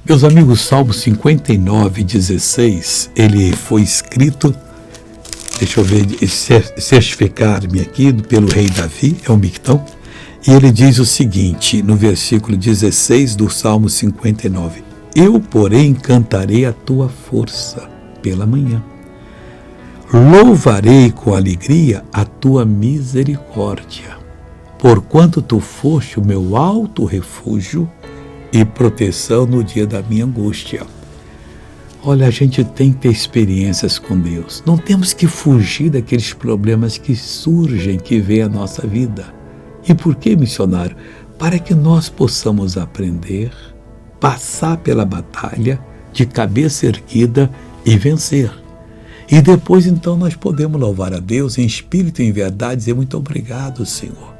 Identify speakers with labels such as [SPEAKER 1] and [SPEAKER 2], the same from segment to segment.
[SPEAKER 1] Meus amigos, Salmo 59:16, ele foi escrito, deixa eu ver, certificar-me aqui, pelo rei Davi, é um mictão, e ele diz o seguinte, no versículo 16 do Salmo 59, eu, porém, cantarei a tua força pela manhã, louvarei com alegria a tua misericórdia, porquanto tu foste o meu alto refúgio e proteção no dia da minha angústia. Olha, a gente tem que ter experiências com Deus. Não temos que fugir daqueles problemas que surgem, que vêm à nossa vida. E por que, missionário? Para que nós possamos aprender, passar pela batalha de cabeça erguida e vencer. E depois, então, nós podemos louvar a Deus em espírito e em verdade, dizer muito obrigado, Senhor.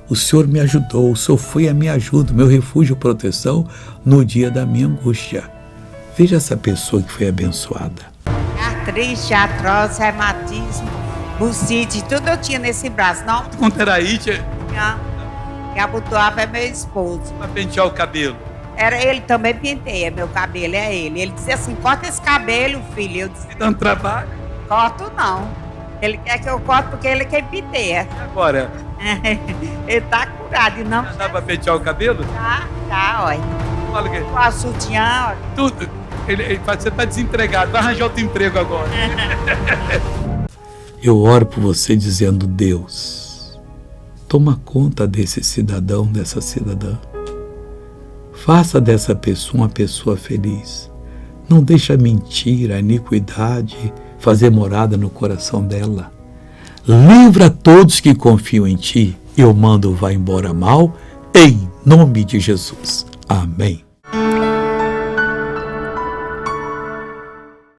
[SPEAKER 1] O Senhor me ajudou, o Senhor foi a minha ajuda, meu refúgio e proteção no dia da minha angústia. Veja essa pessoa que foi abençoada.
[SPEAKER 2] Artrite, artrose, reumatismo, bursite, tudo eu tinha nesse braço. Não,
[SPEAKER 1] Conteraíte,
[SPEAKER 2] quem abotoava é meu esposo.
[SPEAKER 1] para pentear o cabelo.
[SPEAKER 2] Era ele também penteia meu cabelo, é ele. Ele dizia assim, corta esse cabelo, filho. Eu disse,
[SPEAKER 1] Me dando trabalho.
[SPEAKER 2] corto não. Ele quer que eu corte porque ele é quem penteia.
[SPEAKER 1] E agora?
[SPEAKER 2] Ele tá curado e não
[SPEAKER 1] Já dá para pentear o cabelo?
[SPEAKER 2] tá, olha.
[SPEAKER 1] Fala que
[SPEAKER 2] Com a sutiã, olha.
[SPEAKER 1] tudo. Você está desempregado, vai arranjar outro emprego agora. Eu oro por você dizendo, Deus, toma conta desse cidadão, dessa cidadã. Faça dessa pessoa uma pessoa feliz. Não deixa a mentira, a iniquidade fazer morada no coração dela. Livra todos que confiam em ti. Eu mando vá embora mal, em nome de Jesus. Amém.